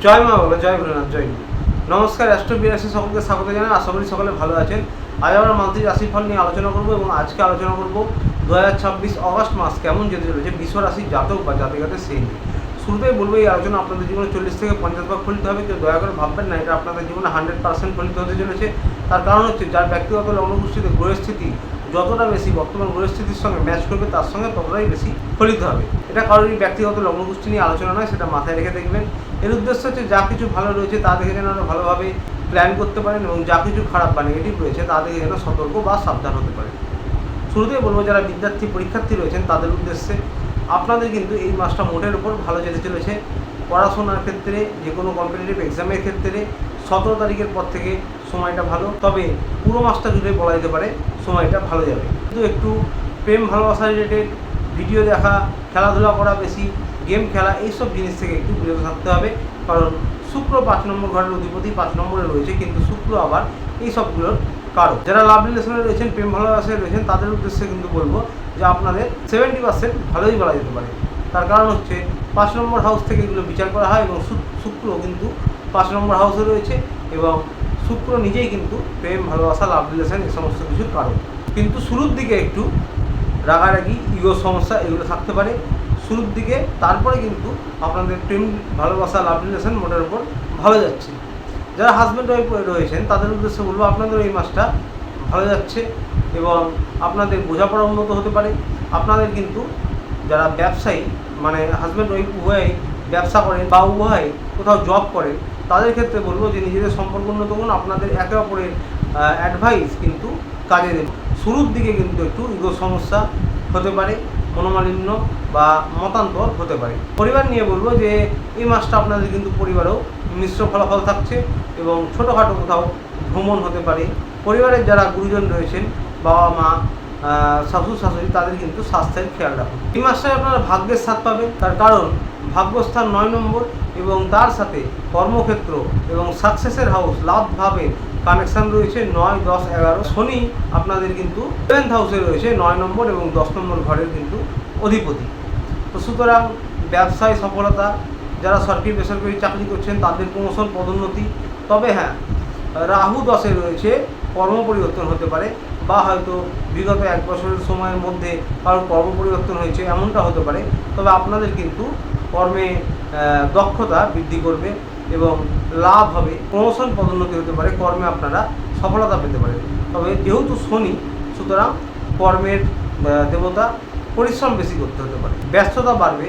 জয় মা বলো, জয় ভোলেনাথ, জয় গুরু। নমস্কার, অ্যাস্ট্রো বিরাশি সকলকে স্বাগত জানাই। আশা করি সকলে ভালো আছেন। আজ আমরা মান্থলি রাশিফল নিয়ে আলোচনা করব এবং আজকে আলোচনা করব 2026 অগস্ট মাস কেমন যেতে চলেছে বিশ্ব রাশির জাতক বা জাতিকাদের সেই নিয়ে। শুরুতেই বলবো, এই আলোচনা আপনাদের জীবনে 40 থেকে 50 ভাগ ফলিত হবে। কেউ দয়া করে ভাববেন না এটা আপনাদের জীবনে 100% ফলিত হতে চলেছে। তার কারণ হচ্ছে, যার ব্যক্তিগত লগ্নগোষ্ঠীতে গ্রহস্থিতি যতটা বেশি বর্তমান পরিস্থিতির সঙ্গে ম্যাচ করবে, তার সঙ্গে ততটাই বেশি ফলিত হবে। এটা কারোরই ব্যক্তিগত লগ্নগোষ্ঠী নিয়ে আলোচনা নয়, সেটা মাথায় রেখে দেখবেন। এর উদ্দেশ্য হচ্ছে, যা কিছু ভালো রয়েছে তা দেখে যেন আরও ভালোভাবে প্ল্যান করতে পারেন এবং যা কিছু খারাপ বা নেগেটিভ রয়েছে তা দেখে যেন সতর্ক বা সাবধান হতে পারেন। শুরুতেই বলবো, যারা বিদ্যার্থী পরীক্ষার্থী রয়েছেন তাদের উদ্দেশ্যে আপনাদের কিন্তু এই মাসটা মোটের উপর ভালো যেতে চলেছে। পড়াশোনার ক্ষেত্রে, যে কোনো কম্পিটিটিভ এক্সামের ক্ষেত্রে 17 তারিখের পর থেকে সময়টা ভালো, তবে পুরো মাসটা জুড়ে বলা যেতে পারে সময়টা ভালো যাবে। কিন্তু একটু প্রেম ভালোবাসা রিলেটেড ভিডিও দেখা, খেলাধুলা করা, বেশি গেম খেলা, এইসব জিনিস থেকে একটু বিরত থাকতে হবে। কারণ শুক্র 5 নম্বর ঘরের অধিপতি 5 নম্বরে রয়েছে, কিন্তু শুক্র আবার এই সবগুলোর কারণ। যারা লাভ রিলেশনে রয়েছেন, প্রেম ভালোবাসায় রয়েছেন, তাদের উদ্দেশ্যে কিন্তু বলবো যে আপনাদের 70% ভালোই বলা যেতে পারে। তার কারণ হচ্ছে 5 নম্বর হাউস থেকে এগুলো বিচার করা হয় এবং শুক্র কিন্তু 5 নম্বর হাউসে রয়েছে এবং শুক্র নিজেই কিন্তু প্রেম ভালোবাসা, লাভ রিলেশন এই সমস্ত কিছুর কারণ। কিন্তু শুরুর দিকে একটু রাগারাগি, ইগো সমস্যা এগুলো থাকতে পারে শুরুর দিকে। তারপরে কিন্তু আপনাদের প্রেম ভালোবাসা, লাভ রিলেশন মোটের উপর ভালো যাচ্ছে। যারা হাজব্যান্ড ওয়াইফ রয়েছেন তাদের উদ্দেশ্যে বলবো, আপনাদের এই মাসটা ভালো যাচ্ছে এবং আপনাদের বোঝাপড়া উন্নত হতে পারে। আপনাদের কিন্তু যারা ব্যবসায়ী, মানে হাজব্যান্ড ওয়াইফ উভয়ই ব্যবসা করেন বা উভয় কোথাও জব করেন, তাদের ক্ষেত্রে বলবো যে নিজেদের সম্পর্ক উন্নত করুন। আপনাদের একে অপরের অ্যাডভাইস কিন্তু কাজে দেবে। শুরুর দিকে কিন্তু একটু ইগো সমস্যা হতে পারে, মনোমালিন্য বা মতান্তর হতে পারে। পরিবার নিয়ে বলবো যে এই মাসটা আপনাদের কিন্তু পরিবারেও মিশ্র ফলাফল থাকছে এবং ছোটোখাটো কোথাও ভ্রমণ হতে পারে। পরিবারের যারা গুরুজন রয়েছেন, বাবা মা, শ্বশুর শাশুড়ি, তাদের কিন্তু স্বাস্থ্যের খেয়াল রাখুন। এই মাসে আপনারা ভাগ্যের সাথ পাবেন, তার কারণ ভাগ্যস্থান 9 নম্বর এবং তার সাথে কর্মক্ষেত্র এবং সাকসেসের হাউস, লাভ ভাবে কানেকশান রয়েছে 9, 10, 11। শনি আপনাদের কিন্তু 7th হাউসে রয়েছে 9 নম্বর এবং 10 নম্বর ঘরের কিন্তু অধিপতি। তো সুতরাং ব্যবসায় সফলতা, যারা সরকারি বেসরকারি চাকরি করছেন তাদের প্রমোশন, পদোন্নতি। তবে হ্যাঁ, রাহু 10-এ রয়েছে, কর্ম পরিবর্তন হতে পারে বা হয়তো বিগত 1 বছরের সময়ের মধ্যে কারোর কর্ম পরিবর্তন হয়েছে, এমনটা হতে পারে। তবে আপনাদের কিন্তু কর্মে দক্ষতা বৃদ্ধি করবে এবং লাভ হবে, প্রমোশন পদোন্নতি হতে পারে, কর্মে আপনারা সফলতা পেতে পারেন। তবে যেহেতু শনি, সুতরাং কর্মের দেবতা, পরিশ্রম বেশি করতে হতে পারে, ব্যস্ততা বাড়বে,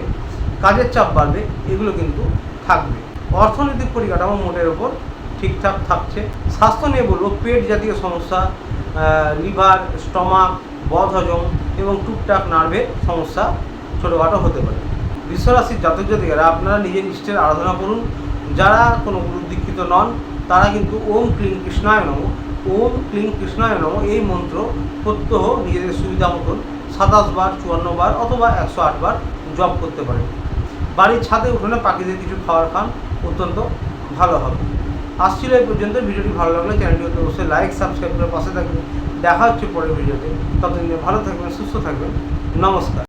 কাজের চাপ বাড়বে, এগুলো কিন্তু থাকবে। অর্থনৈতিক পরিকাঠামো মোটের ওপর ঠিকঠাক থাকছে। স্বাস্থ্য নিয়ে বলবো, পেট জাতীয় সমস্যা, লিভার, স্টমাক, বদহজম এবং টুকটাক নার্ভের সমস্যা ছোটোখাটো হতে পারে। বিশ্বরাশির জাতক জাতিকারা আপনারা নিজের ইষ্টের আরাধনা করুন। যারা কোনো গুরু দীক্ষিত নন তারা কিন্তু ওম ক্লিং কৃষ্ণায় নমঃ, ওম ক্লিং কৃষ্ণায় নমঃ এই মন্ত্র প্রত্যহ নিজেদের সুবিধা মতন 27 বার, 54 বার অথবা 108 বার জপ করতে পারেন। বাড়ির ছাদে উঠোনে পাখিদের কিছু খাবার খান, অত্যন্ত ভালো হবে। আসছিল এই পর্যন্ত। ভিডিওটি ভালো লাগলে চ্যানেলটি অবশ্যই লাইক, সাবস্ক্রাইব করে পাশে থাকবেন। দেখা হচ্ছে পরের ভিডিওতে। ততদিন ভালো থাকবেন, সুস্থ থাকবেন। নমস্কার।